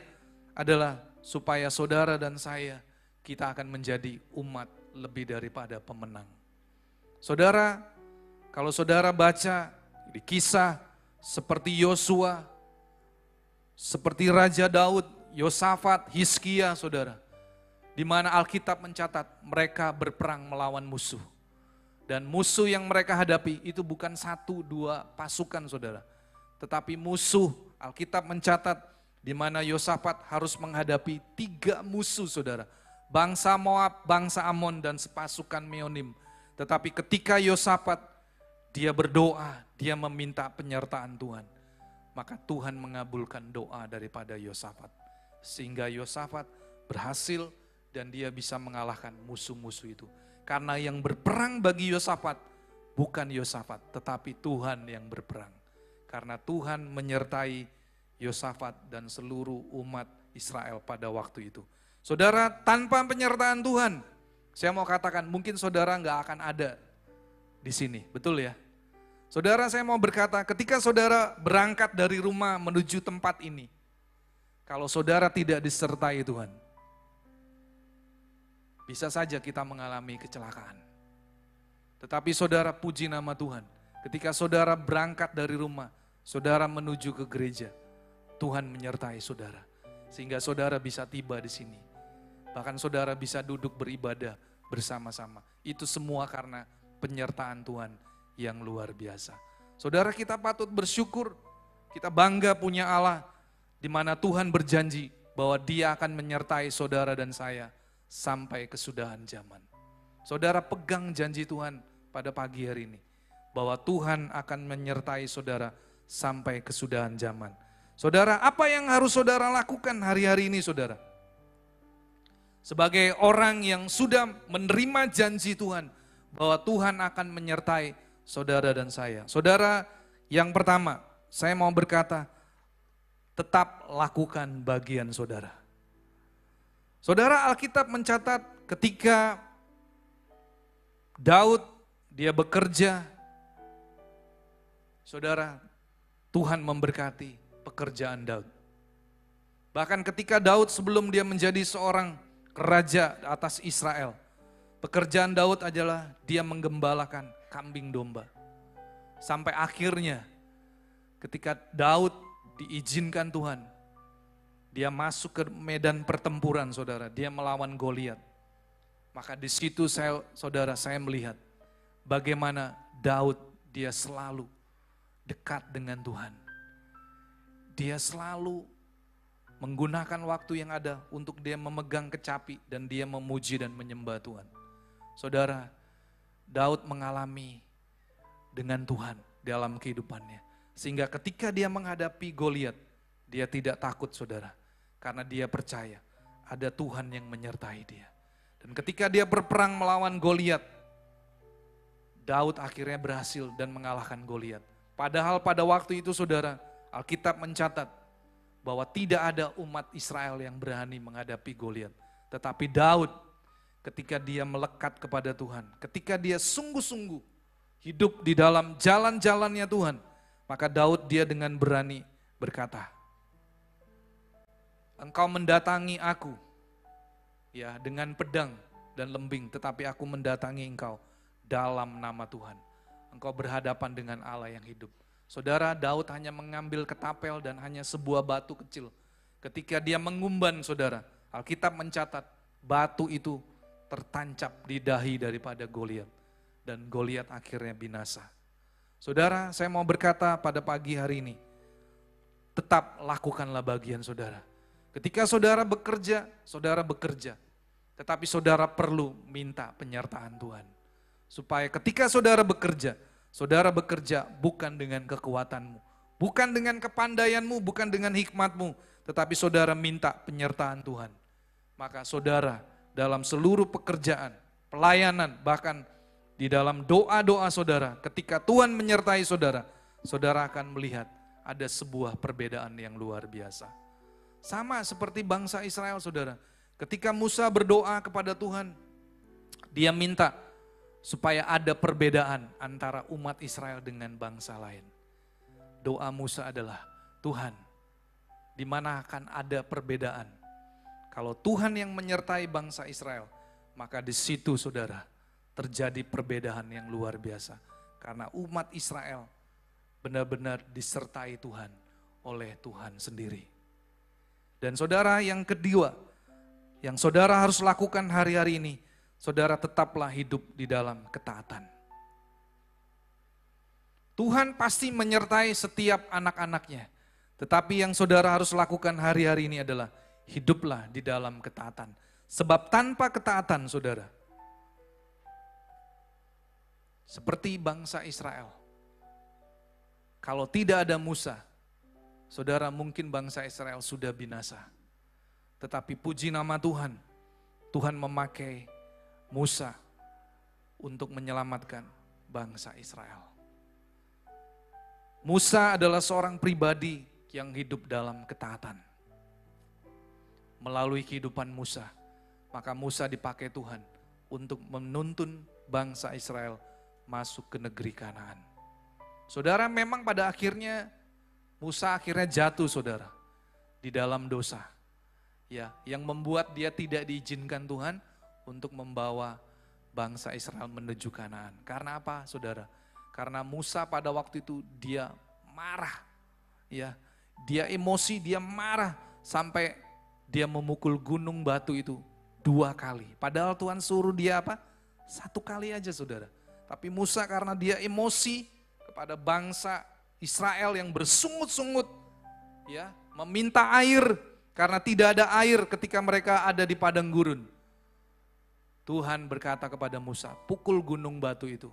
adalah supaya saudara dan saya kita akan menjadi umat lebih daripada pemenang. Saudara, kalau saudara baca di kisah seperti Yosua, seperti Raja Daud, Yosafat, Hizkia, saudara, di mana Alkitab mencatat mereka berperang melawan musuh. Dan musuh yang mereka hadapi itu bukan 1-2 pasukan saudara. Tetapi musuh, Alkitab mencatat di mana Yosafat harus menghadapi 3 musuh saudara. Bangsa Moab, bangsa Amon, dan sepasukan Meonim. Tetapi ketika Yosafat, dia berdoa, dia meminta penyertaan Tuhan. Maka Tuhan mengabulkan doa daripada Yosafat. Sehingga Yosafat berhasil dan dia bisa mengalahkan musuh-musuh itu. Karena yang berperang bagi Yosafat bukan Yosafat, tetapi Tuhan yang berperang. Karena Tuhan menyertai Yosafat dan seluruh umat Israel pada waktu itu. Saudara, tanpa penyertaan Tuhan, saya mau katakan mungkin saudara nggak akan ada di sini, betul ya? Saudara, saya mau berkata, ketika saudara berangkat dari rumah menuju tempat ini, kalau saudara tidak disertai Tuhan, bisa saja kita mengalami kecelakaan. Tetapi saudara, puji nama Tuhan, ketika saudara berangkat dari rumah, saudara menuju ke gereja, Tuhan menyertai saudara. Sehingga saudara bisa tiba di sini. Bahkan saudara bisa duduk beribadah bersama-sama. Itu semua karena penyertaan Tuhan yang luar biasa. Saudara, kita patut bersyukur, kita bangga punya Allah, di mana Tuhan berjanji bahwa Dia akan menyertai saudara dan saya sampai kesudahan zaman. Saudara, pegang janji Tuhan pada pagi hari ini, bahwa Tuhan akan menyertai saudara sampai kesudahan zaman. Saudara, apa yang harus saudara lakukan hari-hari ini saudara? Sebagai orang yang sudah menerima janji Tuhan, bahwa Tuhan akan menyertai saudara dan saya. Saudara, yang pertama, saya mau berkata, tetap lakukan bagian saudara. Saudara, Alkitab mencatat ketika Daud dia bekerja, saudara, Tuhan memberkati pekerjaan Daud. Bahkan ketika Daud sebelum dia menjadi seorang raja atas Israel, pekerjaan Daud adalah dia menggembalakan kambing domba. Sampai akhirnya ketika Daud diizinkan Tuhan, dia masuk ke medan pertempuran saudara, dia melawan Goliat. Maka di situ saya melihat bagaimana Daud dia selalu dekat dengan Tuhan. Dia selalu menggunakan waktu yang ada untuk dia memegang kecapi dan dia memuji dan menyembah Tuhan. Saudara, Daud mengalami dengan Tuhan dalam kehidupannya. Sehingga ketika dia menghadapi Goliat, dia tidak takut saudara. Karena dia percaya ada Tuhan yang menyertai dia. Dan ketika dia berperang melawan Goliat, Daud akhirnya berhasil dan mengalahkan Goliat. Padahal pada waktu itu saudara, Alkitab mencatat bahwa tidak ada umat Israel yang berani menghadapi Goliat. Tetapi Daud ketika dia melekat kepada Tuhan, ketika dia sungguh-sungguh hidup di dalam jalan-jalannya Tuhan, maka Daud dia dengan berani berkata, Engkau mendatangi aku ya dengan pedang dan lembing, tetapi aku mendatangi engkau dalam nama Tuhan. Engkau berhadapan dengan Allah yang hidup. Saudara, Daud hanya mengambil ketapel dan hanya sebuah batu kecil. Ketika dia mengumban saudara, Alkitab mencatat batu itu tertancap di dahi daripada Goliat. Dan Goliat akhirnya binasa. Saudara, saya mau berkata pada pagi hari ini, tetap lakukanlah bagian saudara. Ketika saudara bekerja, tetapi saudara perlu minta penyertaan Tuhan. Supaya ketika saudara bekerja bukan dengan kekuatanmu, bukan dengan kepandaianmu, bukan dengan hikmatmu, tetapi saudara minta penyertaan Tuhan. Maka saudara dalam seluruh pekerjaan, pelayanan, bahkan di dalam doa-doa saudara, ketika Tuhan menyertai saudara, saudara akan melihat ada sebuah perbedaan yang luar biasa. Sama seperti bangsa Israel saudara, ketika Musa berdoa kepada Tuhan, dia minta supaya ada perbedaan antara umat Israel dengan bangsa lain. Doa Musa adalah, Tuhan, di mana akan ada perbedaan? Kalau Tuhan yang menyertai bangsa Israel, maka di situ saudara terjadi perbedaan yang luar biasa. Karena umat Israel benar-benar disertai Tuhan oleh Tuhan sendiri. Dan saudara, yang kedua, yang saudara harus lakukan hari-hari ini, saudara tetaplah hidup di dalam ketaatan. Tuhan pasti menyertai setiap anak-anaknya. Tetapi yang saudara harus lakukan hari-hari ini adalah hiduplah di dalam ketaatan. Sebab tanpa ketaatan saudara, seperti bangsa Israel, kalau tidak ada Musa, saudara mungkin bangsa Israel sudah binasa. Tetapi puji nama Tuhan, Tuhan memakai Musa untuk menyelamatkan bangsa Israel. Musa adalah seorang pribadi yang hidup dalam ketaatan. Melalui kehidupan Musa, maka Musa dipakai Tuhan untuk menuntun bangsa Israel masuk ke negeri Kanaan. Saudara, memang pada akhirnya Musa akhirnya jatuh saudara di dalam dosa. Ya, yang membuat dia tidak diizinkan Tuhan untuk membawa bangsa Israel menuju Kanaan. Karena apa saudara? Karena Musa pada waktu itu dia marah. Ya, dia emosi, dia marah sampai dia memukul gunung batu itu 2 kali. Padahal Tuhan suruh dia apa? 1 kali aja saudara. Tapi Musa karena dia emosi kepada bangsa Israel yang bersungut-sungut, ya, meminta air karena tidak ada air ketika mereka ada di padang gurun. Tuhan berkata kepada Musa, pukul gunung batu itu.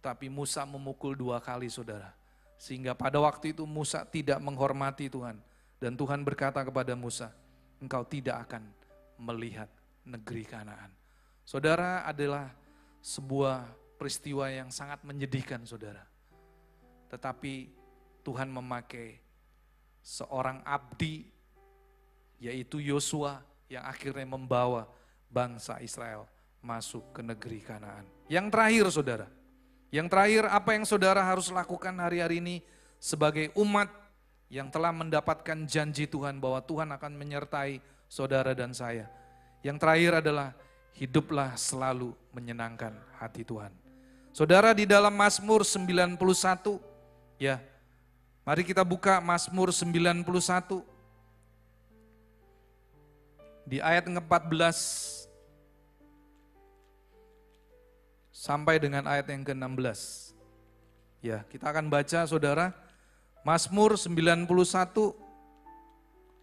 Tetapi Musa memukul 2 kali saudara. Sehingga pada waktu itu Musa tidak menghormati Tuhan. Dan Tuhan berkata kepada Musa, engkau tidak akan melihat negeri Kanaan. Saudara, adalah sebuah peristiwa yang sangat menyedihkan saudara. Tetapi Tuhan memakai seorang abdi, yaitu Yosua, yang akhirnya membawa bangsa Israel masuk ke negeri Kanaan. Yang terakhir saudara, yang terakhir apa yang saudara harus lakukan hari-hari ini sebagai umat yang telah mendapatkan janji Tuhan bahwa Tuhan akan menyertai saudara dan saya. Yang terakhir adalah hiduplah selalu menyenangkan hati Tuhan. Saudara, di dalam Mazmur 91, ya, mari kita buka Mazmur 91 di ayat 14 sampai dengan ayat yang ke-16. Ya, kita akan baca saudara, Mazmur 91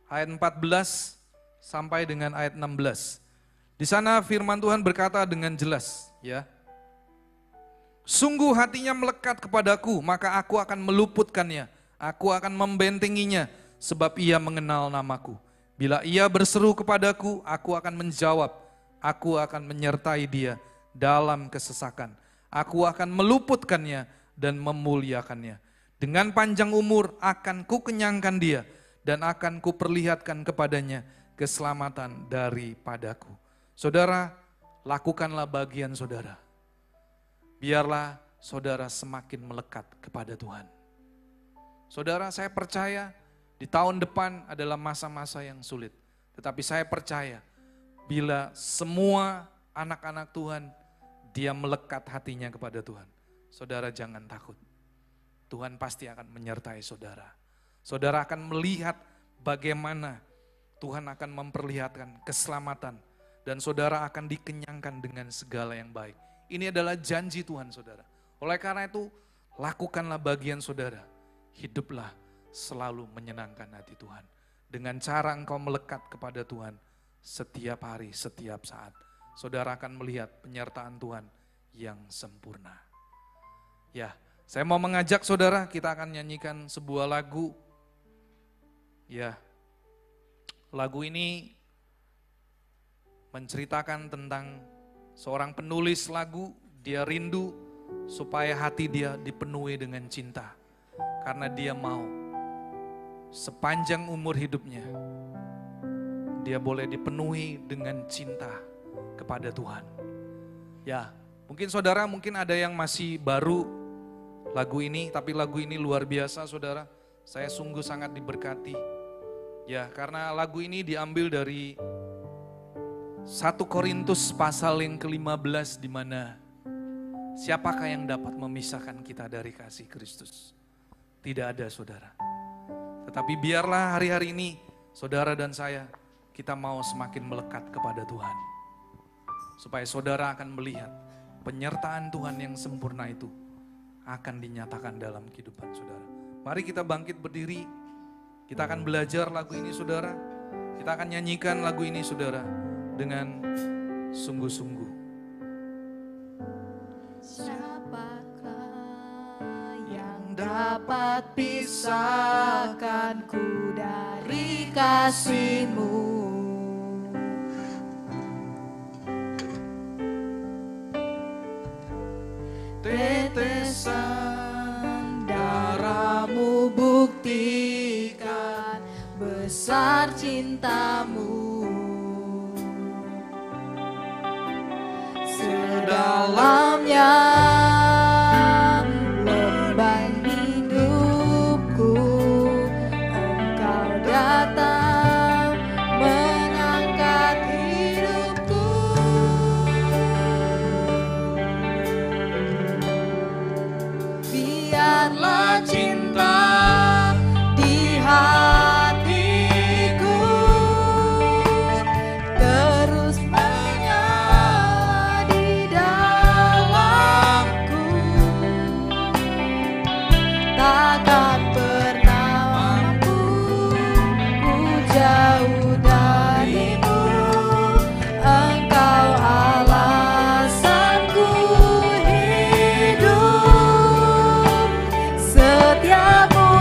ayat 14 sampai dengan ayat 16. Di sana firman Tuhan berkata dengan jelas, ya. Sungguh hatinya melekat kepadaku, maka aku akan meluputkannya. Aku akan membentenginya, sebab ia mengenal namaku. Bila ia berseru kepadaku, aku akan menjawab. Aku akan menyertai dia dalam kesesakan. Aku akan meluputkannya dan memuliakannya. Dengan panjang umur akan kukenyangkan dia, dan akan kuperlihatkan kepadanya keselamatan daripadaku. Saudara, lakukanlah bagian saudara. Biarlah saudara semakin melekat kepada Tuhan. Saudara, saya percaya di tahun depan adalah masa-masa yang sulit. Tetapi saya percaya bila semua anak-anak Tuhan, dia melekat hatinya kepada Tuhan. Saudara jangan takut. Tuhan pasti akan menyertai saudara. Saudara akan melihat bagaimana Tuhan akan memperlihatkan keselamatan. Dan saudara akan dikenyangkan dengan segala yang baik. Ini adalah janji Tuhan saudara. Oleh karena itu, lakukanlah bagian saudara. Hiduplah selalu menyenangkan hati Tuhan. Dengan cara engkau melekat kepada Tuhan setiap hari, setiap saat. Saudara akan melihat penyertaan Tuhan yang sempurna. Ya, saya mau mengajak saudara, kita akan nyanyikan sebuah lagu. Ya, lagu ini menceritakan tentang seorang penulis lagu, Dia rindu supaya hati dia dipenuhi dengan cinta. Karena dia mau sepanjang umur hidupnya, dia boleh dipenuhi dengan cinta kepada Tuhan. Ya, mungkin saudara ada yang masih baru lagu ini, tapi lagu ini luar biasa saudara. Saya sungguh sangat diberkati. Ya, karena lagu ini diambil dari 1 Korintus pasal yang ke-15 di mana siapakah yang dapat memisahkan kita dari kasih Kristus? Tidak ada saudara. Tetapi biarlah hari-hari ini saudara dan saya, kita mau semakin melekat kepada Tuhan. Supaya saudara akan melihat penyertaan Tuhan yang sempurna itu akan dinyatakan dalam kehidupan saudara. Mari kita bangkit berdiri. Kita akan belajar lagu ini saudara. Kita akan nyanyikan lagu ini saudara dengan sungguh-sungguh. Siapakah yang dapat pisahkanku dari kasih-Mu? Tetesan darah-Mu buktikan besar cinta-Mu. Sedalamnya lembang hidupku, Engkau datang mengangkat hidupku. Biarlah cinta di hatiku terus menyala di dalamku. Takkan pernah mampu ku jauh darimu. Engkau alasanku hidup, setiamu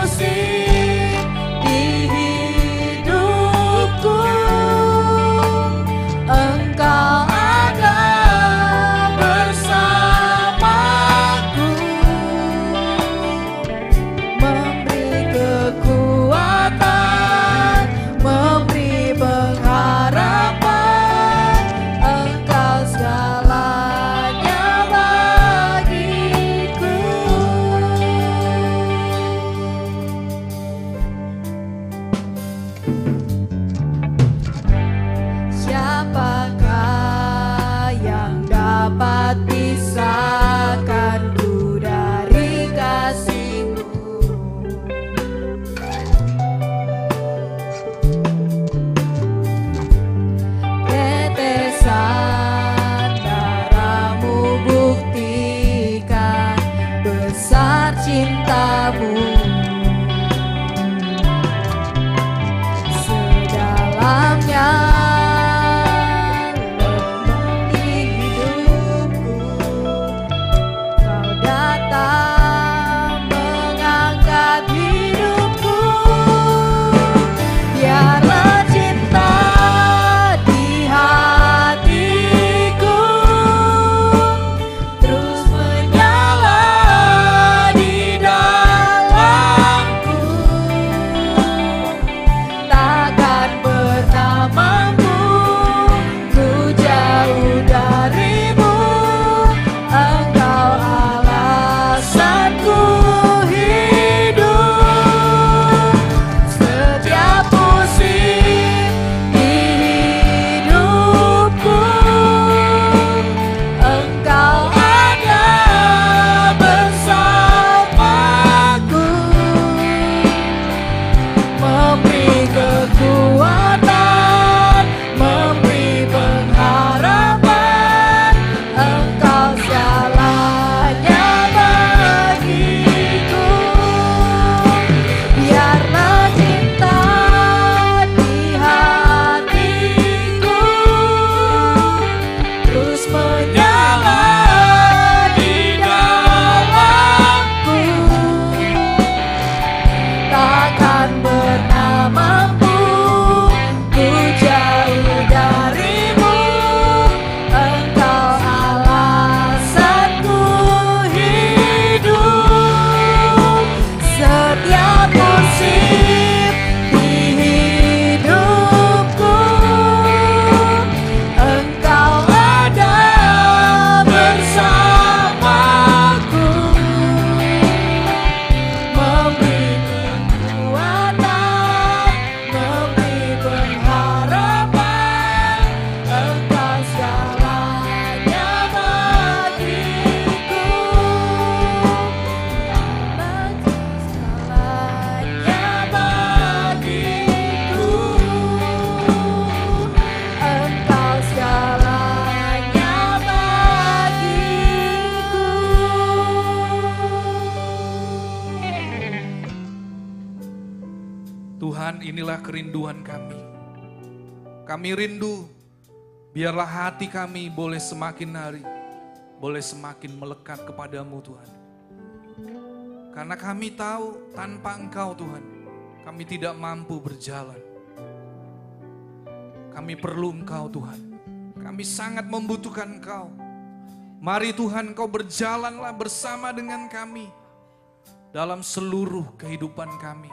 Tuhan, inilah kerinduan kami. Kami rindu, biarlah hati kami boleh semakin hari, boleh semakin melekat kepadamu Tuhan. Karena kami tahu tanpa Engkau Tuhan, kami tidak mampu berjalan. Kami perlu Engkau Tuhan. Kami sangat membutuhkan Engkau. Mari Tuhan, Engkau berjalanlah bersama dengan kami dalam seluruh kehidupan kami.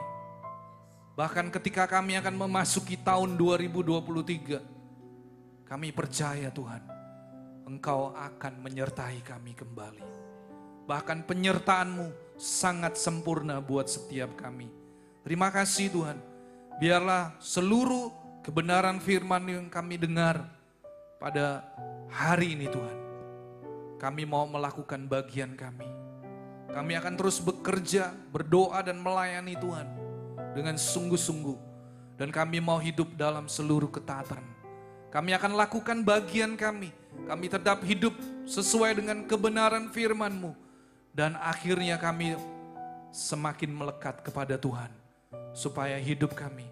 Bahkan ketika kami akan memasuki tahun 2023, kami percaya Tuhan, Engkau akan menyertai kami kembali. Bahkan penyertaan-Mu sangat sempurna buat setiap kami. Terima kasih Tuhan, biarlah seluruh kebenaran firman yang kami dengar pada hari ini Tuhan, kami mau melakukan bagian kami. Kami akan terus bekerja, berdoa dan melayani Tuhan dengan sungguh-sungguh. Dan kami mau hidup dalam seluruh ketaatan. Kami akan lakukan bagian kami. Kami tetap hidup sesuai dengan kebenaran firman-Mu. Dan akhirnya kami semakin melekat kepada Tuhan. Supaya hidup kami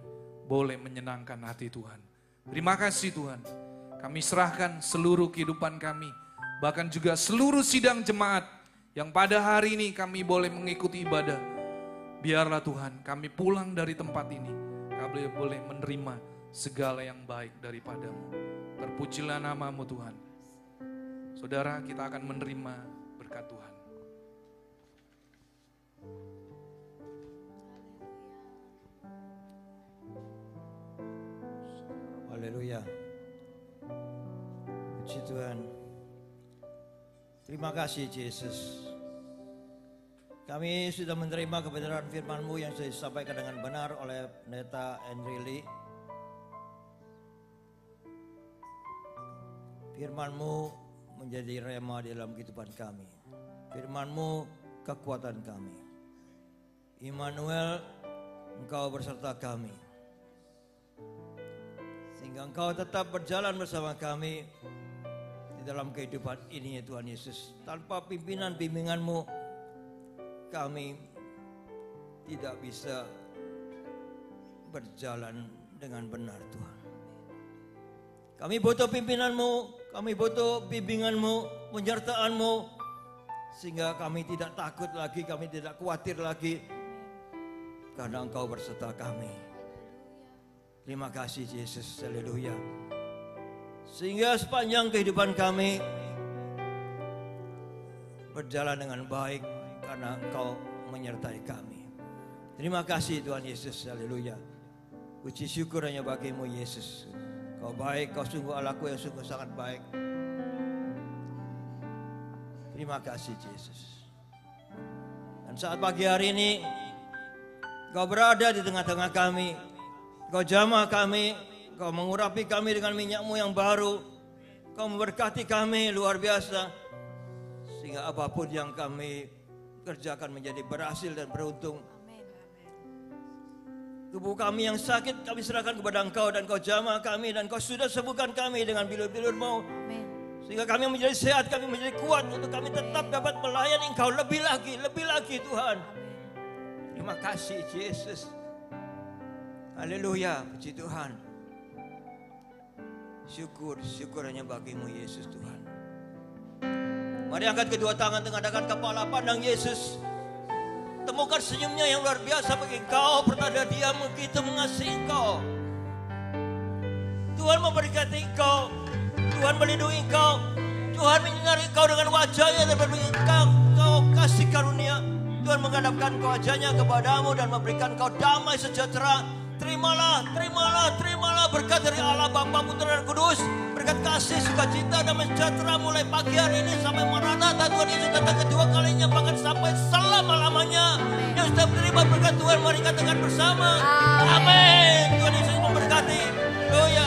boleh menyenangkan hati Tuhan. Terima kasih Tuhan. Kami serahkan seluruh kehidupan kami. Bahkan juga seluruh sidang jemaat yang pada hari ini kami boleh mengikuti ibadah. Biarlah Tuhan kami pulang dari tempat ini, kami boleh menerima segala yang baik daripada-Mu. Terpujilah nama-Mu Tuhan. Saudara, kita akan menerima berkat Tuhan. Haleluya. Puji Tuhan. Terima kasih Yesus. Kami sudah menerima kebenaran firman-Mu yang sudah disampaikan dengan benar oleh Pendeta Henry Lee. Firman-Mu menjadi rema di dalam kehidupan kami. Firman-Mu kekuatan kami. Immanuel, Engkau berserta kami. Sehingga Engkau tetap berjalan bersama kami di dalam kehidupan ini ya Tuhan Yesus. Tanpa pimpinan bimbingan-Mu, kami tidak bisa berjalan dengan benar Tuhan. Kami butuh pimpinan-Mu, kami butuh bimbingan-Mu, penyertaan-Mu. Sehingga kami tidak takut lagi, kami tidak khawatir lagi. Karena Engkau berserta kami. Terima kasih Yesus, haleluya. Sehingga sepanjang kehidupan kami berjalan dengan baik karena Engkau menyertai kami. Terima kasih Tuhan Yesus, haleluya. Puji syukur hanya bagi-Mu Yesus. Kau baik, Kau sungguh Allahku yang sungguh sangat baik. Terima kasih Yesus. Dan saat pagi hari ini Kau berada di tengah-tengah kami. Kau jamah kami, Kau mengurapi kami dengan minyak-Mu yang baru. Kau memberkati kami luar biasa. Sehingga apapun yang kami kerjakan menjadi berhasil dan beruntung. Tubuh kami yang sakit kami serahkan kepada Engkau. Dan Kau jamah kami dan Kau sudah sembuhkan kami dengan bilur-bilur-Mu. Sehingga kami menjadi sehat, kami menjadi kuat untuk kami tetap dapat melayani Engkau lebih lagi Tuhan. Terima kasih Yesus. Haleluya, puji Tuhan. Syukur hanya bagi-Mu Yesus Tuhan. Mari angkat kedua tangan, tengadahkan kepala, pandang Yesus. Temukan senyumnya yang luar biasa bagi Engkau. Bertanda diam begitu mengasihi Engkau. Tuhan memberkati Engkau. Tuhan melindungi Engkau. Tuhan menyinari Engkau dengan wajahnya dan berbagi Engkau kasih karunia. Tuhan menghadapkan wajahnya kepadamu dan memberikan Engkau damai sejahtera. Terimalah berkat dari Allah Bapa, Putra dan Kudus. Berkat kasih, sukacita dan sejahtera mulai pagi hari ini sampai Maranatha Tuhan Yesus datang kedua kalinya, bahkan sampai selama-lamanya. Yang sudah menerima berkat Tuhan, mari katakan bersama. Amin. Tuhan Yesus memberkati. Haleluya.